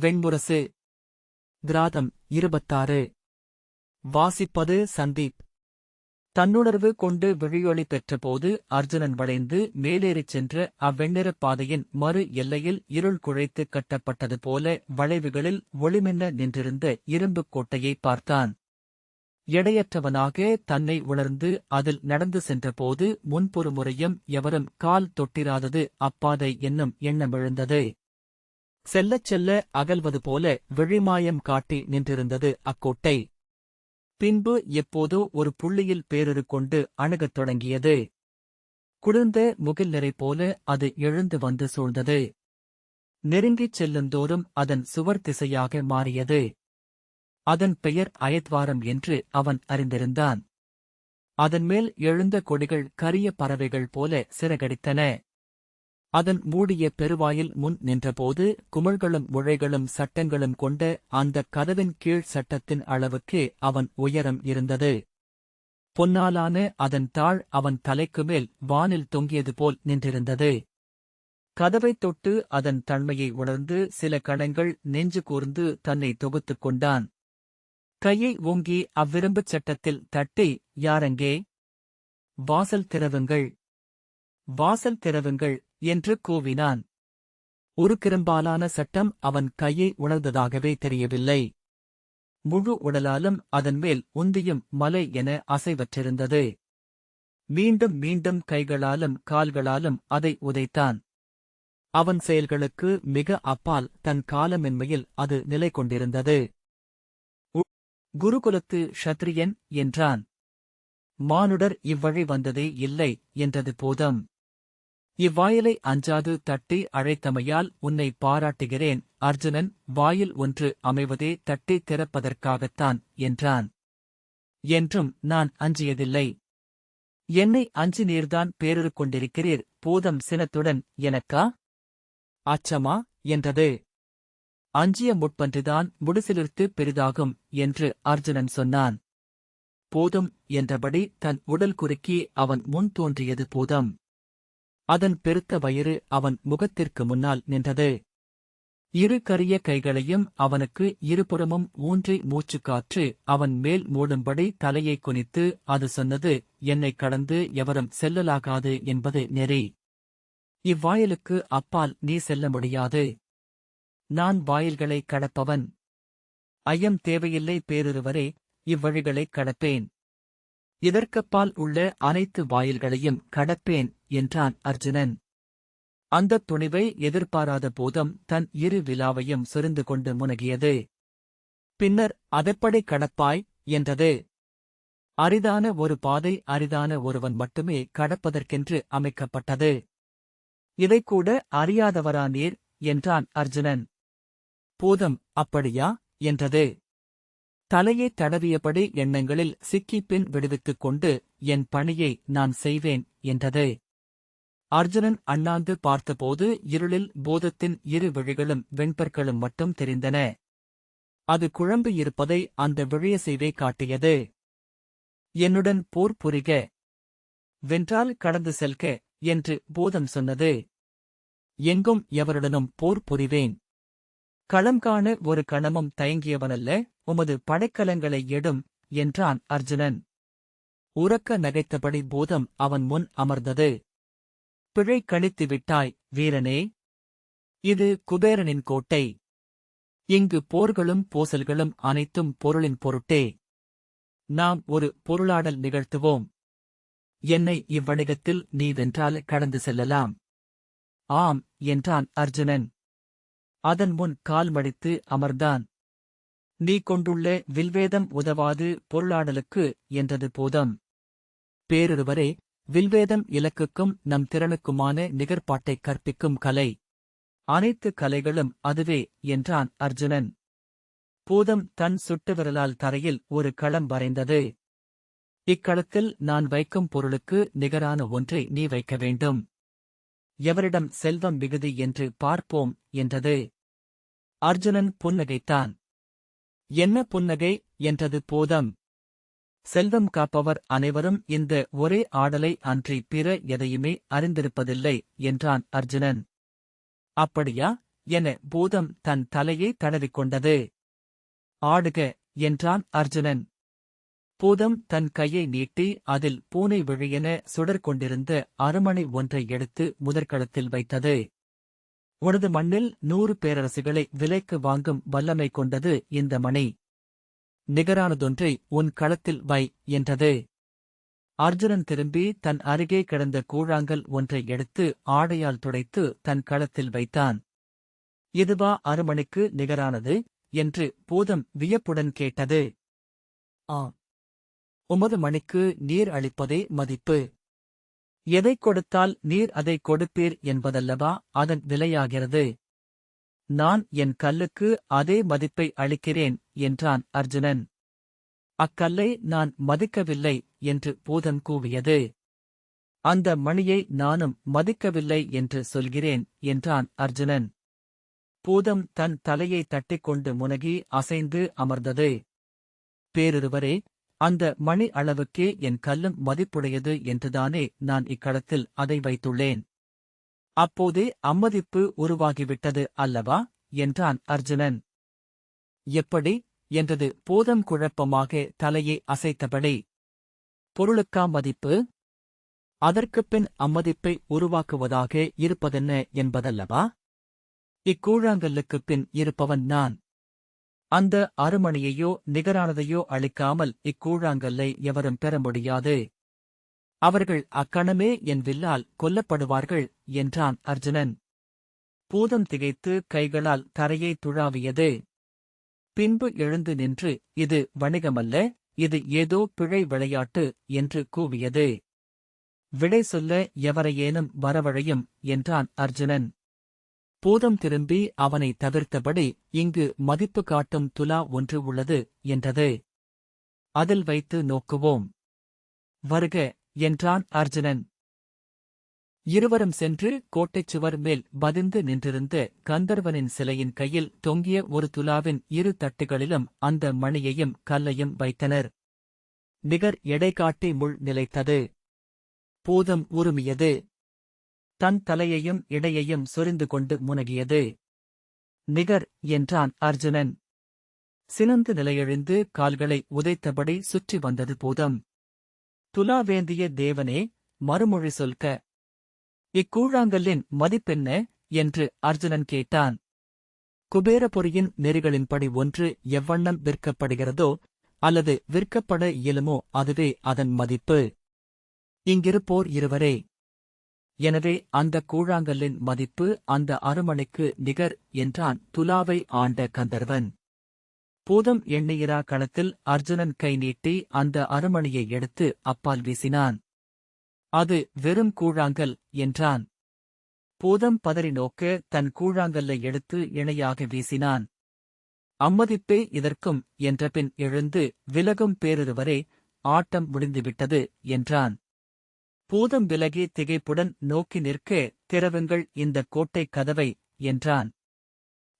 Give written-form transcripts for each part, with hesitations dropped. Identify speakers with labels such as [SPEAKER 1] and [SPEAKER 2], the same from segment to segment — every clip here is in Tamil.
[SPEAKER 1] வெண்முரசு. கிராதம் 26. வாசிப்பது சந்தீப். தன்னுணர்வு கொண்டு விழியொளி பெற்றபோது அர்ஜுனன் வளைந்து மேலேறிச் சென்ற அவ்வெண்ணிறப் பாதையின் மறு எல்லையில் இருள் குழைத்து கட்டப்பட்டது போல வளைவுகளில் ஒளிமின்ன நின்றிருந்த இரும்புக் கோட்டையை பார்த்தான். எடையற்றவனாக தன்னை உணர்ந்து அதில் நடந்து சென்றபோது முன்பொரு முறையும் எவரும் கால் தொட்டிராதது அப்பாதை என்னும் எண்ணமெழுந்தது. செல்லச் செல்ல அகல்வது போல விழிமாயம் காட்டி நின்றிருந்தது அக்கோட்டை. பின்பு எப்போதோ ஒரு புள்ளியில் பேருரு கொண்டு அணுகத் தொடங்கியது. குளிர்ந்த முகில் நிறை போல அது எழுந்து வந்து சூழ்ந்தது. நெருங்கிச் செல்லுந்தோறும் அதன் சுவர் திசையாக மாறியது. அதன் பெயர் அயத்வாரம் என்று அவன் அறிந்திருந்தான். அதன்மேல் எழுந்த கொடிகள் கரிய பறவைகள் போல சிறகடித்தன. அதன் மூடிய பெருவாயில் முன் நின்றபோது குமிழ்களும் முழைகளும் சட்டங்களும் கொண்ட அந்தக் கதவின் கீழ் சட்டத்தின் அளவுக்கு அவன் உயரம் இருந்தது. பொன்னாலான அதன் தாழ் அவன் தலைக்குமேல் வானில் தொங்கியது போல் நின்றிருந்தது. கதவைத் தொட்டு அதன் தன்மையை உணர்ந்து சில கணங்கள் நெஞ்சு கூர்ந்து தன்னை தொகுத்துக் கொண்டான். கையை ஓங்கி அவ்விரும்புச் சட்டத்தில் தட்டி, யாரங்கே? வாசல் திறவுங்கள், வாசல் திறவுங்கள் என்று கூவினான். ஒரு கிரும்பாலான சட்டம் அவன் கையை உணர்ந்ததாகவே தெரியவில்லை. முழு உடலாலும் அதன்மேல் உந்தியும் மலை என அசைவற்றிருந்தது. மீண்டும் மீண்டும் கைகளாலும் கால்களாலும் அதை உதைத்தான். அவன் செயல்களுக்கு மிக அப்பால் தன் காலமின்மையில் அது நிலை கொண்டிருந்தது. குருகுலத்து ஷத்ரியன் என்றான். மானுடர் இவ்வழி வந்ததே இல்லை என்றது பூதம். இவ்வாயிலை அஞ்சாது தட்டி அழைத்தமையால் உன்னை பாராட்டுகிறேன் அர்ஜுனன். வாயில் ஒன்று அமைவதே தட்டி திறப்பதற்காகத்தான் என்றான். என்றும் நான் அஞ்சியதில்லை. என்னை அஞ்சி நீர்தான் பேருரு கொண்டிருக்கிறீர். பூதம் சினத்துடன், எனக்கா அச்சமா என்றது. அஞ்சிய முட்பன்றுதான் முடிசிலிர்த்து பெரிதாகும் என்று அர்ஜுனன் சொன்னான். பூதம் என்றபடி தன் உடல் குறுக்கி அவன் முன் தோன்றியது பூதம். அதன் பெருத்த வயிறு அவன் முகத்திற்கு முன்னால் நின்றது. இரு கரிய கைகளையும் அவனுக்கு இருபுறமும் ஊன்றி மூச்சுக்காற்று அவன் மேல் மூடும்படி தலையை குனித்து அது சொன்னது, என்னைக் கடந்து எவரும் செல்லலாகாது என்பது நெறி. இவ்வாயிலுக்கு அப்பால் நீ செல்ல முடியாது. நான் வாயில்களைக் கடப்பவன். ஐயம் தேவையில்லை பேருருவரே, இவ்வழிகளைக் கடப்பேன். இதற்கப்பால் உள்ள அனைத்து வாயில்களையும் கடப்பேன் என்றான் அர்ஜுனன். அந்தத் துணிவை எதிர்பாராத பூதம் தன் இரு விலாவையும் சொரிந்து கொண்டு முனகியது. பின்னர் அதெப்படி கடப்பாய் என்றது. அரிதான ஒரு பாதை அரிதான ஒருவன் மட்டுமே கடப்பதற்கென்று அமைக்கப்பட்டது. இதைக்கூட அறியாதவரா நீர் என்றான் அர்ஜுனன். பூதம் அப்படியா என்றது. தலையை தடவியபடி எண்ணங்களில் சிக்கிப்பின் விடுவித்துக் கொண்டு என் பணியை நான் செய்வேன் என்றது. அர்ஜுனன் அண்ணாந்து பார்த்தபோது இருளில் பூதத்தின் இரு விழிகளும் வெண்பற்களும் மட்டும் தெரிந்தன. அது குழம்பு இருப்பதை அந்த விழியசைவே காட்டியது. என்னுடன் போர் புரிக, வென்றால் கடந்து செல்க என்று பூதம் சொன்னது. எங்கும் எவருடனும் போர் புரிவேன். களம் காண ஒரு கணமும் தயங்கியவனல்ல, உமது படைக்கலங்களை எடும் என்றான் அர்ஜுனன். உரக்க நகைத்தபடி பூதம் அவன் முன் அமர்ந்தது. பிழை கழித்து விட்டாய் வீரனே. இது குபேரனின் கோட்டை. இங்கு போர்களும் போசல்களும் அனைத்தும் பொருளின் பொருட்டே. நாம் ஒரு பொருளாடல் நிகழ்த்துவோம். என்னை இவ்வணிகத்தில் நீ வென்றால் கடந்து செல்லலாம். ஆம் என்றான் அர்ஜுனன். அதன் முன் கால் மடித்து அமர்ந்தான். நீ கொண்டுள்ள வில்வேதம் உதவாது பொருளாடலுக்கு என்றது பூதம். பேருருவரே, வில்வேதம் இலக்குக்கும் நம் திறனுக்குமான நிகர்பாட்டைக் கற்பிக்கும் கலை. அனைத்து கலைகளும் அதுவே என்றான் அர்ஜுனன். பூதம் தன் சுட்டு விரலால் தரையில் ஒரு களம் வரைந்தது. இக்களத்தில் நான் வைக்கும் பொருளுக்கு நிகரான ஒன்றை நீ வைக்க வேண்டும். எவரிடம் செல்வம் மிகுதி என்று பார்ப்போம் என்றது. அர்ஜுனன் புன்னகைத்தான். என்ன புன்னகை என்றது பூதம். செல்வம் காப்பவர் அனைவரும் இந்த ஒரே ஆடலை அன்றி பிற எதையுமே அறிந்திருப்பதில்லை என்றான் அர்ஜுனன். அப்படியா என பூதம் தன் தலையை தடவிக்கொண்டது. ஆடுக என்றான் அர்ஜுனன். பூதம் தன் கையை நீட்டி அதில் பூனை விழியென சுடர் கொண்டிருந்த அருமணி ஒன்றை எடுத்து முதற்களத்தில் வைத்தது. உனது மண்ணில் 100 பேரரசுகளை விலைக்கு வாங்கும் வல்லமை கொண்டது இந்த மணி. நிகரானதொன்றை உன் களத்தில் வை என்றது. அர்ஜுனன் திரும்பி தன் அருகே கிடந்த கூழாங்கல் ஒன்றை எடுத்து ஆடையால் துடைத்து தன் களத்தில் வைத்தான். இதுவா அருமணிக்கு நிகரானது என்று பூதம் வியப்புடன் கேட்டது. ஆம். உமது மணிக்கு நீர் அளிப்பதே மதிப்பு. எதைக் கொடுத்தால் நீர் அதைக் கொடுப்பீர் என்பதல்லவா அதன் விலையாகிறது. நான் என் கல்லுக்கு அதே மதிப்பை அளிக்கிறேன் என்றான் அர்ஜுனன். அக்கல்லை நான் மதிக்கவில்லை என்று பூதம் கூவியது. அந்த மணியை நானும் மதிக்கவில்லை என்று சொல்கிறேன் என்றான் அர்ஜுனன். பூதம் தன் தலையை தட்டிக்கொண்டு முனகி அசைந்து அமர்ந்தது. பேருருவரே, அந்த மணி அளவுக்கே என் கல்லும் மதிப்புடையது என்றுதானே நான் இக்களத்தில் அதை வைத்துள்ளேன். அப்போதே அம்மதிப்பு உருவாகிவிட்டது அல்லவா என்றான் அர்ஜுனன். எப்படி என்றது பூதம் குழப்பமாக தலையை அசைத்தபடி. பொருளுக்கா மதிப்பு? அதற்குப் பின் அம்மதிப்பை உருவாக்குவதாக இருப்பதென்ன என்பதல்லவா? இக்கூழாங்கல்லுக்குப் பின் இருப்பவன் நான். அந்த அருமணியையோ நிகரானதையோ அளிக்காமல் இக்கூழாங்கல்லை எவரும் பெற முடியாது. அவர்கள் அக்கணமே என் வில்லால் கொல்லப்படுவார்கள் என்றான் அர்ஜுனன். பூதம் திகைத்து கைகளால் தரையை துழாவியது. பின்பு எழுந்து நின்று, இது வணிகமல்ல, இது ஏதோ பிழை விளையாட்டு என்று கூவியது. விடை சொல்ல எவரையேனும் வரவழையும் என்றான் அர்ஜுனன். பூதம் திரும்பி அவனை தவிர்த்தபடி, இங்கு மதிப்பு காட்டும் துலா ஒன்று உள்ளது என்றது. அதில் வைத்து நோக்குவோம். வருக என்றான் அர்ஜுனன். இருவரும் சென்று கோட்டைச் சுவர் மேல் பதிந்து நின்றிருந்த கந்தர்வனின் சிலையின் கையில் தொங்கிய ஒரு துலாவின் 2 தட்டுகளிலும் அந்த மணியையும் கல்லையும் வைத்தனர். நிகர் எடை காட்டி முள் நிலைத்தது. பூதம் உருமியது. தன் தலையையும் இடையையும் சொரிந்து கொண்டு முனகியது. நிகர் என்றான் அர்ஜுனன். சினந்து நிலையெழுந்து கால்களை உதைத்தபடி சுற்றி வந்தது பூதம். துலாவேந்திய தேவனே, மறுமொழி சொல்க. இக்கூழாங்கல்லின் மதிப்பென்ன என்று அர்ஜுனன் கேட்டான். குபேரபுரியின் நெறிகளின்படி ஒன்று எவ்வண்ணம் விற்கப்படுகிறதோ அல்லது விற்கப்பட இயலுமோ அதுவே அதன் மதிப்பு. இங்கிருப்போர் இருவரே. எனவே அந்த கூழாங்கல்லின் மதிப்பு அந்த அருமணிக்கு நிகர் என்றான் துலாவை ஆண்ட கந்தர்வன். பூதம் எண்ணியிரா களத்தில் அர்ஜுனன் கை நீட்டி அந்த அருமணியை எடுத்து அப்பால் வீசினான். அது வெறும் கூழாங்கல் என்றான். பூதம் பதறி நோக்க தன் கூழாங்கல்லை எடுத்து இணையாக வீசினான். அம்மதிப்பே இதற்கும் என்றபின் எழுந்து விலகும் பேருருவரே, ஆட்டம் முடிந்துவிட்டது என்றான். பூதம் விலகி திகைப்புடன் நோக்கி நிற்க, திறவுங்கள் இந்த கோட்டைக் கதவை என்றான்.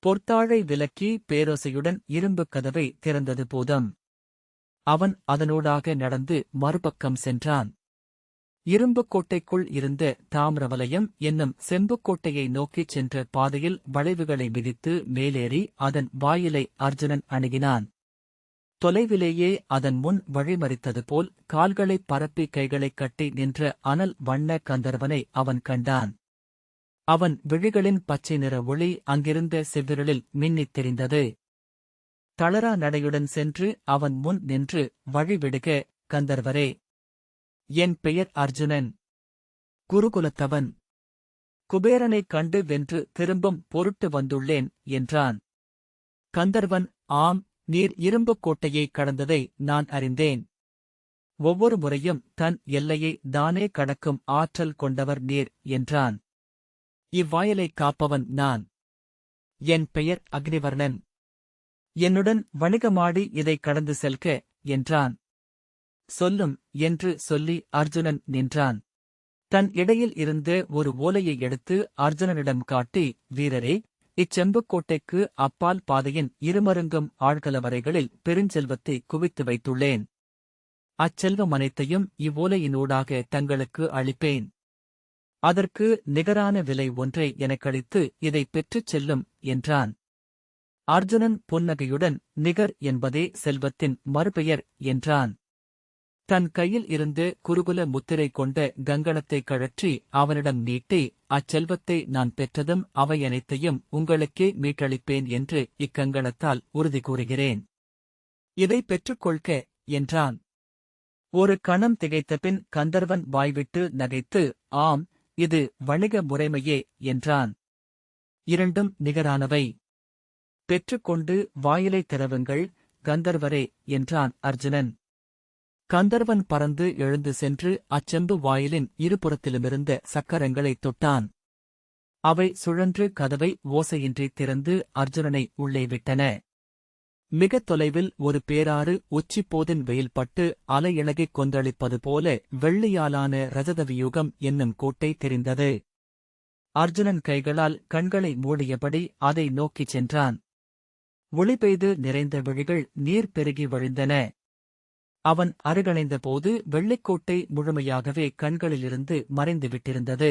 [SPEAKER 1] பொற்தாழை விலக்கி பேரோசையுடன் இரும்புக் கதவை திறந்தது பூதம். அவன் அதனூடாக நடந்து மறுபக்கம் சென்றான். இரும்புக் கோட்டைக்குள் இருந்த தாமிரவலயம் என்னும் செம்புக்கோட்டையை நோக்கிச் சென்ற பாதையில் வளைவுகளை மிதித்து மேலேறி அதன் வாயிலை அர்ஜுனன் அணுகினான். தொலைவிலேயே அதன் முன் வழிமறித்தது போல் கால்களைப் பரப்பி கைகளைக் கட்டி நின்ற அனல் வண்ண கந்தர்வனை அவன் கண்டான். அவன் விழிகளின் பச்சை நிற ஒளி அங்கிருந்த செவ்விரலில் மின்னித் தெரிந்தது. தளரா நடையுடன் சென்று அவன் முன் நின்று, வழிவிடுக கந்தர்வரே. என் பெயர் அர்ஜுனன். குருகுலத்தவன். குபேரனைக் கண்டு வென்று திரும்பும் பொருட்டு வந்துள்ளேன் என்றான். கந்தர்வன், ஆம், நீர் இரும்புக் கோட்டையை கடந்ததை நான் அறிந்தேன். ஒவ்வொரு முறையும் தன் எல்லையை தானே கடக்கும் ஆற்றல் கொண்டவர் நீர் என்றான். இவ்வாயலைக் காப்பவன் நான். என் பெயர் அக்னிவர்ணன். என்னுடன் வணிகமாடி இதை கடந்து செல்க என்றான். சொல்லும் என்று சொல்லி அர்ஜுனன் நின்றான். தன் இடையில் இருந்த ஒரு ஓலையை எடுத்து அர்ஜுனனிடம் காட்டி, வீரரே, இச்செம்புக்கோட்டைக்கு அப்பால் பாதையின் இருமருங்கும் ஆழ்கலவரைகளில் பெருஞ்செல்வத்தை குவித்து வைத்துள்ளேன். அச்செல்வம் அனைத்தையும் இவ்வோலையினூடாக தங்களுக்கு அளிப்பேன். அதற்கு நிகரான விலை ஒன்றை எனக்களித்து இதைப் பெற்றுச் செல்லும் என்றான். அர்ஜுனன் புன்னகையுடன் நிகர் என்பதே செல்வத்தின் மறுபெயர் என்றான். தன் கையில் இருந்து குருகுல முத்திரை கொண்ட கங்கணத்தை கழற்றி அவனிடம் நீட்டி, அச்செல்வத்தை நான் பெற்றதும் அவை அனைத்தையும் உங்களுக்கே மீட்டளிப்பேன் என்று இக்கங்கணத்தால் உறுதி கூறுகிறேன். இதை பெற்றுக்கொள்க என்றான். ஒரு கணம் திகைத்தபின் கந்தர்வன் வாய்விட்டு நகைத்து, ஆம், இது வணிக முறைமையே என்றான். இரண்டும் நிகரானவை. பெற்றுக்கொண்டு வாயிலை திறவுங்கள் கந்தர்வரே என்றான் அர்ஜுனன். கந்தர்வன் பறந்து எழுந்து சென்று அச்செம்பு வாயிலின் இருபுறத்திலுமிருந்த சக்கரங்களைத் தொட்டான். அவை சுழன்று கதவை ஓசையின்றி திறந்து அர்ஜுனனை உள்ளே விட்டன. மிகத் தொலைவில் ஒரு பேராறு உச்சிப்போதின் வெயில்பட்டு அலையிளகிக் கொந்தளிப்பது போல வெள்ளியாலான ரஜதவியூகம் என்னும் கோட்டை தெரிந்தது. அர்ஜுனன் கைகளால் கண்களை மூடியபடி அதை நோக்கிச் சென்றான். ஒளி பெய்து நிறைந்த விழிகள் நீர் பெருகி வழிந்தன. அவன் அருகணைந்தபோது வெள்ளிக்கோட்டை முழுமையாகவே கண்களிலிருந்து மறைந்துவிட்டிருந்தது.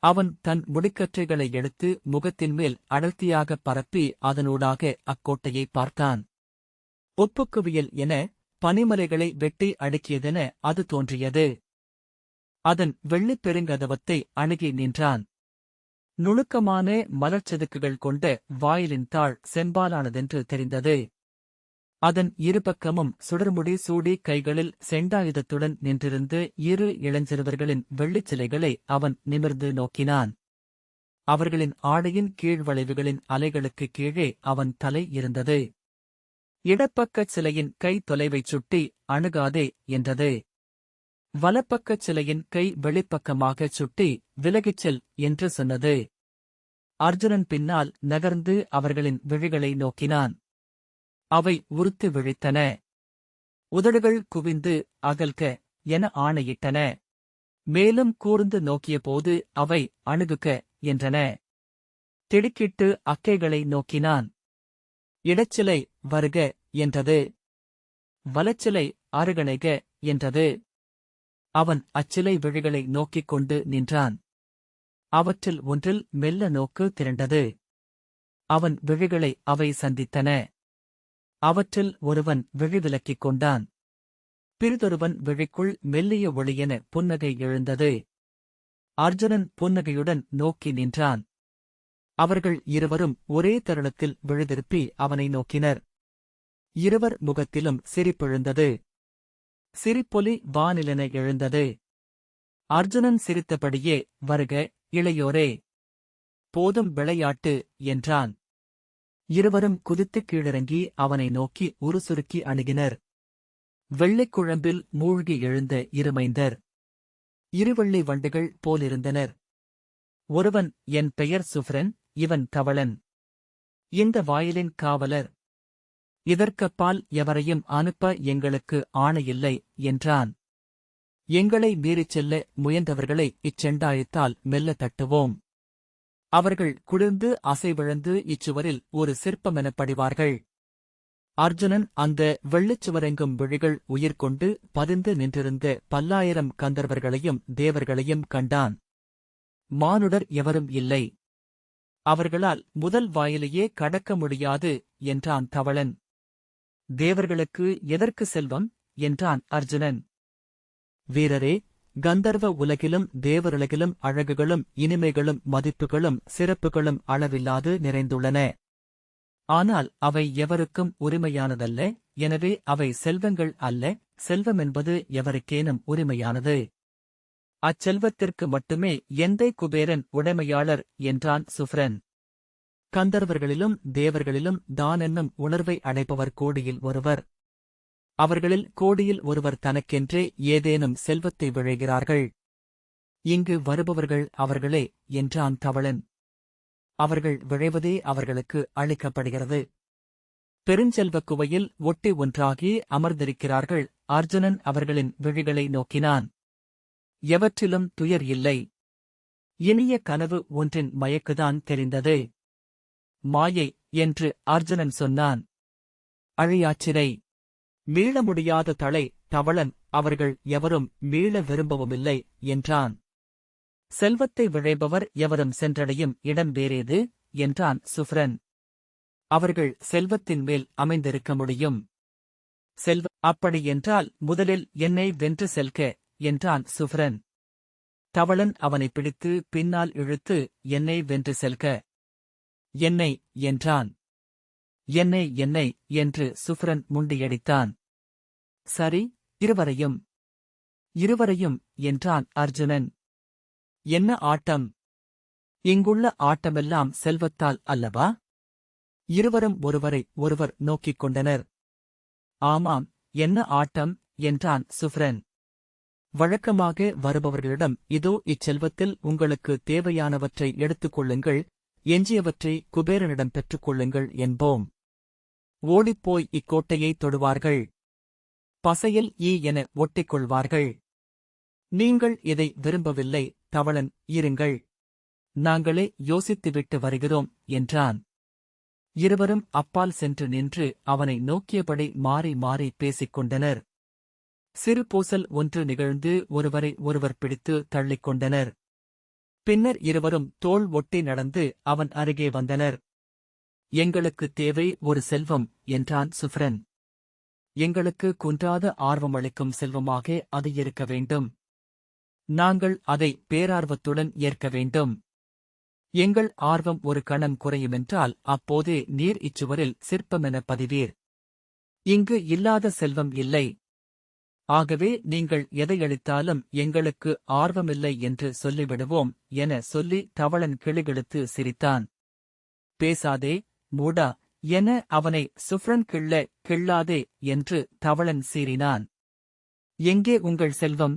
[SPEAKER 1] அவன் தன் முடிக்கற்றைகளை எடுத்து முகத்தின் மேல் அடர்த்தியாகப் பரப்பி அதனூடாக அக்கோட்டையை பார்த்தான். ஒப்புக்குவியல் என பனிமலைகளை வெட்டி அடுக்கியதென அது தோன்றியது. அதன் வெள்ளிப் பெருங்கதவத்தை அணுகி நின்றான். நுணுக்கமான மலர்ச்செதுக்குகள் கொண்ட வாயிலின் தாழ் செம்பாலானதென்று தெரிந்தது. அதன் இருபக்கமும் சுடர்முடி சூடி கைகளில் செண்டாயுதத்துடன் நின்றிருந்து இரு இளஞ்சிறுவர்களின் வெள்ளிச் சிலைகளை அவன் நிமிர்ந்து நோக்கினான். அவர்களின் ஆடையின் கீழ்வளைவுகளின் அலைகளுக்குக் கீழே அவன் தலை இருந்தது. இடப்பக்கச் சிலையின் கை தொலைவைச் சுட்டி அணுகாதே என்றது. வலப்பக்கச் சிலையின் கை வெளிப்பக்கமாகச் சுட்டி விலகிச் செல் என்று சொன்னது. அர்ஜுனன் பின்னால் நகர்ந்து அவர்களின் விழிகளை நோக்கினான். அவை உறுத்து விழித்தன. உதடுகள் குவிந்து அகல்க என ஆணையிட்டன. மேலும் கூர்ந்து நோக்கியபோது அவை அணுகுக என்றன. திடுக்கிட்டு அக்கைகளை நோக்கினான். இடச்சிலை வருக என்றது. வலச்சிலை அருகணைக என்றது. அவன் அச்சிலை விழிகளை நோக்கிக் கொண்டு நின்றான். அவற்றில் ஒன்றில் மெல்ல நோக்கு திரண்டது. அவன் விழிகளை அவை சந்தித்தன. அவற்றில் ஒருவன் விழி விலக்கிக் கொண்டான். பிறிதொருவன் விழிக்குள் மெல்லிய ஒளியென புன்னகை எழுந்தது. அர்ஜுனன் புன்னகையுடன் நோக்கி நின்றான். அவர்கள் இருவரும் ஒரே தருணத்தில் விழிதிருப்பி அவனை நோக்கினர். இருவர் முகத்திலும் சிரிப்பெழுந்தது. சிரிப்பொலி வானிலென எழுந்தது. அர்ஜுனன் சிரித்தபடியே, வருக இளையோரே, போதும் விளையாட்டு என்றான். இருவரும் குதித்துக் கீழிறங்கி அவனை நோக்கி உருசுருக்கி அணுகினர். வெள்ளிக் குழம்பில் மூழ்கி எழுந்த இருமைந்தர். இருவள்ளி வண்டுகள் போலிருந்தனர். ஒருவன், என் பெயர் சுஃப்ரன், இவன் தவளன். இந்த வாயிலின் காவலர். இதற்கப்பால் எவரையும் அனுப்ப எங்களுக்கு ஆணையில்லை என்றான். எங்களை மீறிச் செல்ல முயன்றவர்களை இச்செண்டாயத்தால் மெல்ல தட்டுவோம். அவர்கள் குளிர்ந்து அசைவிழந்து இச்சுவரில் ஒரு சிற்பமெனப் படிவார்கள். அர்ஜுனன் அந்த வெள்ளிச்சுவரெங்கும் விழிகள் உயிர்கொண்டு பதிந்து நின்றிருந்த பல்லாயிரம் கந்தர்வர்களையும் தேவர்களையும் கண்டான். மானுடர் எவரும் இல்லை. அவர்களால் முதல் வாயிலையே கடக்க முடியாது என்றான் தவளன். தேவர்களுக்கு எதற்கு செல்வம் என்றான் அர்ஜுனன். வீரரே, கந்தர்வ உலகிலும் தேவருலகிலும் அழகுகளும் இனிமைகளும் மதிப்புகளும் சிறப்புகளும் அளவில்லாது நிறைந்துள்ளன. ஆனால் அவை எவருக்கும் உரிமையானதல்ல. எனவே அவை செல்வங்கள் அல்ல. செல்வமென்பது எவருக்கேனும் உரிமையானது. அச்செல்வத்திற்கு மட்டுமே எந்தை குபேரன் உடைமையாளர் என்றான் சுஃப்ரன். கந்தர்வர்களிலும் தேவர்களிலும் தானென்னும் உணர்வை அடைப்பவர் கோடியில் ஒருவர். அவர்களில் கோடியில் ஒருவர் தனக்கென்றே ஏதேனும் செல்வத்தை விழைகிறார்கள். இங்கு வருபவர்கள் அவர்களே என்றான் தவளன். அவர்கள் விழைவதே அவர்களுக்கு அளிக்கப்படுகிறது. பெருஞ்செல்வக் குவையில் ஒட்டி ஒன்றாகி அமர்ந்திருக்கிறார்கள். அர்ஜுனன் அவர்களின் விழிகளை நோக்கினான். எவற்றிலும் துயர் இல்லை. இனிய கனவு ஒன்றின் மயக்குதான் தெரிந்தது. மாயை என்று அர்ஜுனன் சொன்னான். அழியாச்சிறை. மீள முடியாத தளை தவளன். அவர்கள் எவரும் மீள விரும்பவுமில்லை என்றான். செல்வத்தை விழைபவர் எவரும் சென்றடையும் இடம் வேறேது என்றான் சுஃப்ரன். அவர்கள் செல்வத்தின் மேல் அமைந்திருக்க முடியும். அப்படியென்றால் முதலில் என்னை வென்று செல்க என்றான் சுஃப்ரன். தவளன் அவனை பிடித்து பின்னால் இழுத்து என்னை வென்று செல்க. என்னை என்றான். என்னை என்னை என்று சுஃப்ரன் முண்டியடித்தான். சரி, இருவரையும். இருவரையும் என்றான் அர்ஜுனன். என்ன ஆட்டம்! இங்குள்ள ஆட்டமெல்லாம் செல்வத்தால் அல்லவா? இருவரும் ஒருவரை ஒருவர் நோக்கிக் கொண்டனர். ஆமாம், என்ன ஆட்டம் என்றான் சுஃப்ரன். வழக்கமாக வருபவர்களிடம் இதோ இச்செல்வத்தில் உங்களுக்கு தேவையானவற்றை எடுத்துக் கொள்ளுங்கள், எஞ்சியவற்றை குபேரனிடம் பெற்றுக் கொள்ளுங்கள் என்போம். ஓடிப்போய் இக்கோட்டையை தொடுவார்கள். பசையில் ஈ என ஒட்டிக்கொள்வார்கள். நீங்கள் இதை விரும்பவில்லை தவளன், இருங்கள். நாங்களே யோசித்துவிட்டு வருகிறோம் என்றான். இருவரும் அப்பால் சென்று நின்று அவனை நோக்கியபடி மாறி மாறி பேசிக் கொண்டனர். சிறு பூசல் ஒன்று நிகழ்ந்து ஒருவரை ஒருவர் பிடித்து தள்ளிக் கொண்டனர். பின்னர் இருவரும் தோள் ஒட்டி நடந்து அவன் அருகே வந்தனர். எங்களுக்கு தேவை ஒரு செல்வம் என்றான் சுஃப்ரன். எங்களுக்கு குன்றாத ஆர்வமளிக்கும் செல்வமாக அது இருக்க வேண்டும். நாங்கள் அதை பேரார்வத்துடன் ஏற்க வேண்டும். எங்கள் ஆர்வம் ஒரு கணம் குறையுமென்றால் அப்போதே நீர் இச்சுவரில் சிற்பமென பதிவீர். இங்கு இல்லாத செல்வம் இல்லை. ஆகவே நீங்கள் எதையளித்தாலும் எங்களுக்கு ஆர்வமில்லை என்று சொல்லிவிடுவோம் என சொல்லி தவளன் கிளுகிழுத்து சிரித்தான். பேசாதே மூடா என அவனை சுஃப்ரன் கிள்ளாதே என்று தவளன் சீறினான். எங்கே உங்கள் செல்வம்?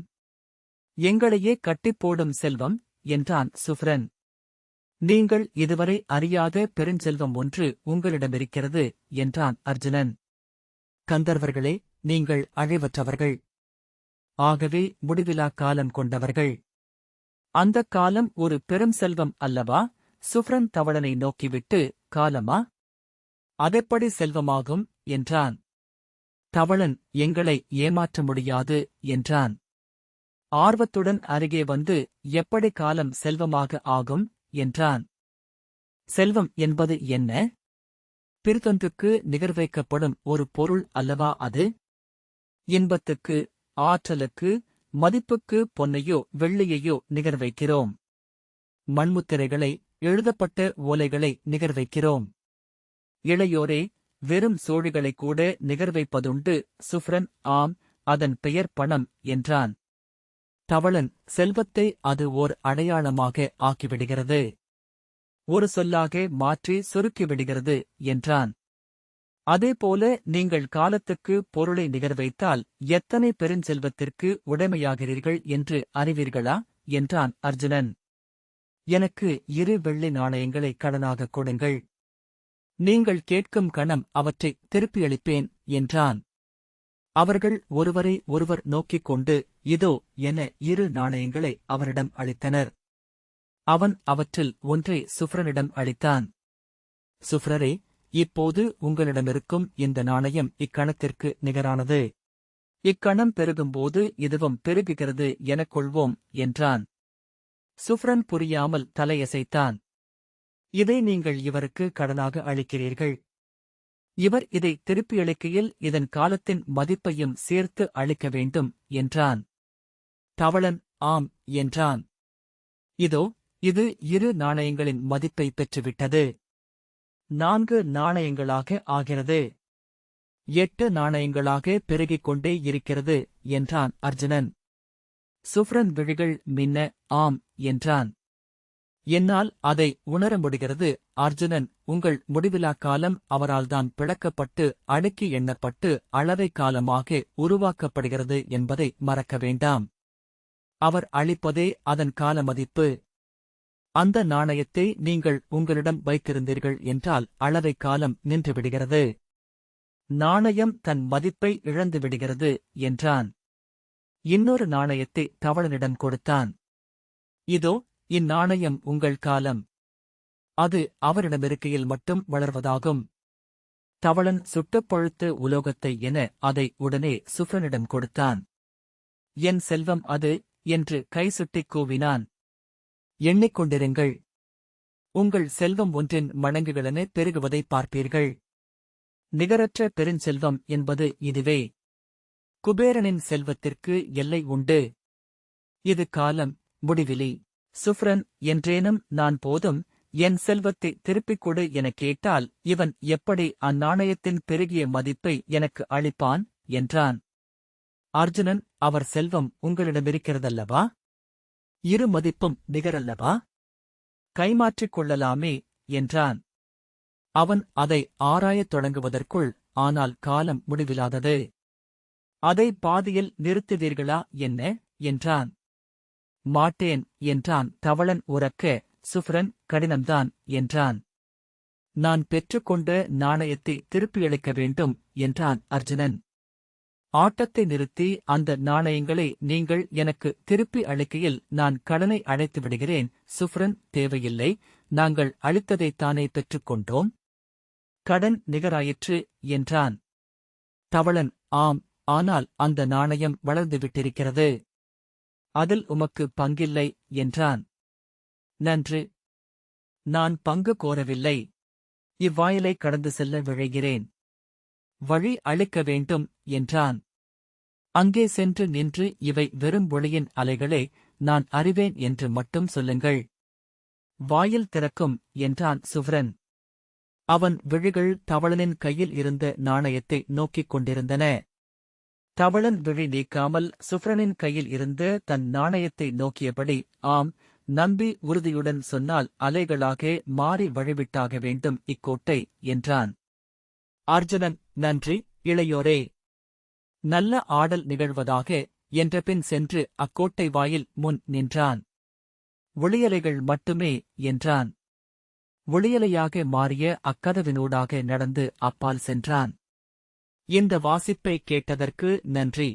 [SPEAKER 1] எங்களையே கட்டிப்போடும் செல்வம் என்றான் சுஃப்ரன். நீங்கள் இதுவரை அறியாத பெருஞ்செல்வம் ஒன்று உங்களிடமிருக்கிறது என்றான் அர்ஜுனன். கந்தர்வர்களே, நீங்கள் அழிவற்றவர்கள். ஆகவே முடிவிலா காலம் கொண்டவர்கள். அந்தக் காலம் ஒரு பெரும் செல்வம் அல்லவா? சுஃப்ரன் தவளனை நோக்கிவிட்டு, காலமா? அதெப்படி செல்வமாகும் என்றான். தவளன் எங்களை ஏமாற்ற முடியாது என்றான். ஆர்வத்துடன் அருகே வந்து எப்படி காலம் செல்வமாக ஆகும் என்றான். செல்வம் என்பது என்ன? பிறதொன்றுக்கு நிகர்வைக்கப்படும் ஒரு பொருள் அல்லவா அது? இன்பத்துக்கு, ஆற்றலுக்கு, மதிப்புக்கு பொன்னையோ வெள்ளியையோ நிகர்வைக்கிறோம். மண்முத்திரைகளை, எழுதப்பட்ட ஓலைகளை நிகர்வைக்கிறோம். இளையோரே, வெறும் சோழிகளைக் கூட நிகர்வைப்பதுண்டு. சுஃப்ரன், ஆம், அதன் பெயர் பணம் என்றான். தவளன், செல்வத்தை அது ஓர் அடையாளமாக ஆக்கிவிடுகிறது. ஒரு சொல்லாக மாற்றி சுருக்கிவிடுகிறது என்றான். அதேபோல நீங்கள் காலத்துக்கு பொருளை நிகர்வைத்தால் எத்தனை பெருஞ்செல்வத்திற்கு உடைமையாகிறீர்கள் என்று அறிவீர்களா என்றான் அர்ஜுனன். எனக்கு 2 வெள்ளி நாணயங்களை கடனாகக் கொடுங்கள். நீங்கள் கேட்கும் கணம் அவற்றை திருப்பியளிப்பேன் என்றான். அவர்கள் ஒருவரை ஒருவர் நோக்கிக் கொண்டு இதோ என 2 நாணயங்களை அவரிடம் அளித்தனர். அவன் அவற்றில் ஒன்றை சுஃப்ரனிடம் அளித்தான். சுஃப்ரரே, இப்போது உங்களிடமிருக்கும் இந்த நாணயம் இக்கணத்திற்கு நிகரானது. இக்கணம் பெருகும்போது இதுவும் பெருகுகிறது எனக் கொள்வோம் என்றான். சுஃப்ரன் புரியாமல் தலையசைத்தான். இதை நீங்கள் இவருக்கு கடனாக அளிக்கிறீர்கள். இவர் இதை திருப்பியளிக்கையில் இதன் காலத்தின் மதிப்பையும் சேர்த்து அளிக்க வேண்டும் என்றான். தவளன், ஆம் என்றான். இதோ, இது 2 நாணயங்களின் மதிப்பை பெற்றுவிட்டது. 4 நாணயங்களாக ஆகிறது. 8 நாணயங்களாக பெருகிக் கொண்டே இருக்கிறது என்றான் அர்ஜுனன். சுஃப்ரன் விழிகள் மின்ன, ஆம் என்றான். என்னால் அதை உணர முடிகிறது அர்ஜுனன். உங்கள் முடிவிலா காலம் அவரால்தான் பிளக்கப்பட்டு அடுக்கி எண்ணப்பட்டு அளவை காலமாக உருவாக்கப்படுகிறது என்பதை மறக்க வேண்டாம். அவர் அளிப்பதே அதன் கால மதிப்பு. அந்த நாணயத்தை நீங்கள் உங்களிடம் வைத்திருந்தீர்கள் என்றால் அளவை காலம் நின்றுவிடுகிறது. நாணயம் தன் மதிப்பை இழந்துவிடுகிறது என்றான். இன்னொரு நாணயத்தை தவளனிடம் கொடுத்தான். இதோ, இந்நாணயம் உங்கள் காலம். அது அவரிடமிருக்கையில் மட்டும் வளர்வதாகும். தவளன் சுட்டுப் பழுத்த உலோகத்தை என அதை உடனே சுஃப்ரனிடம் கொடுத்தான். என் செல்வம் அது என்று கை சுட்டிக் கூவினான். எண்ணிக்கொண்டிருங்கள். உங்கள் செல்வம் ஒன்றின் மடங்குகளென பெருகுவதை பார்ப்பீர்கள். நிகரற்ற பெருஞ்செல்வம் என்பது இதுவே. குபேரனின் செல்வத்திற்கு எல்லை உண்டு. இது காலம், முடிவிலி. சுஃப்ரன் என்றேனும் நான் போதும், என் செல்வத்தை திருப்பிக் கொடு எனக் கேட்டால் இவன் எப்படி அந்நாணயத்தின் பெருகிய மதிப்பை எனக்கு அளிப்பான் என்றான். அர்ஜுனன், அவர் செல்வம் உங்களிடமிருக்கிறதல்லவா? இரு மதிப்பும் நிகரல்லவா? கைமாற்றிக் கொள்ளலாமே என்றான். அவன் அதை ஆராயத் தொடங்குவதற்குள், ஆனால் காலம் முடிவிலாதது. அதை பாதியில் நிறுத்துவீர்களா என்ன என்றான். மாட்டேன் என்றான் தவளன் உரக்க. சுஃப்ரன், கடினம்தான் என்றான். நான் பெற்றுக்கொண்ட நாணயத்தை திருப்பியளிக்க வேண்டும் என்றான் அர்ஜுனன். ஆட்டத்தை நிறுத்தி அந்த நாணயங்களை நீங்கள் எனக்கு திருப்பி அளிக்கையில் நான் கடனை அடைத்து விடுகிறேன். சுஃப்ரன், தேவையில்லை, நாங்கள் அளித்ததைத்தானே பெற்றுக்கொண்டோம். கடன் நிகராயிற்று என்றான். தவளன், ஆம், ஆனால் அந்த நாணயம் வளர்ந்துவிட்டிருக்கிறது. அதில் உமக்கு பங்கில்லை என்றான். நன்று. நான் பங்கு கோரவில்லை. இவ்வாயிலை கடந்து செல்ல விழைகிறேன். வழி அளிக்க வேண்டும் என்றான். அங்கே சென்று நின்று, இவை வெறும் ஒளியின் அலைகளே, நான் அறிவேன் என்று மட்டும் சொல்லுங்கள். வாயில் திறக்கும் என்றான் சுஃப்ரன். அவன் விழிகள் தவளனின் கையில் இருந்த நாணயத்தை நோக்கிக் கொண்டிருந்தன. தவளன் விழி நீக்காமல் சுஃப்ரனின் கையில் இருந்த தன் நாணயத்தை நோக்கியபடி, ஆம், நம்பி உறுதியுடன் சொன்னால் அலைகளாக மாறி வழிவிட்டாக வேண்டும் இக்கோட்டை என்றான். அர்ஜுனன், நன்றி இளையோரே. நல்ல ஆடல் நிகழ்வதாக என்றபின் சென்று அக்கோட்டை வாயில் முன் நின்றான். ஒளியலைகள் மட்டுமே என்றான். ஒளியலையாக மாறிய அக்கதவினூடாக நடந்து அப்பால் சென்றான். இந்த வாசிப்பை கேட்டதற்கு நன்றி.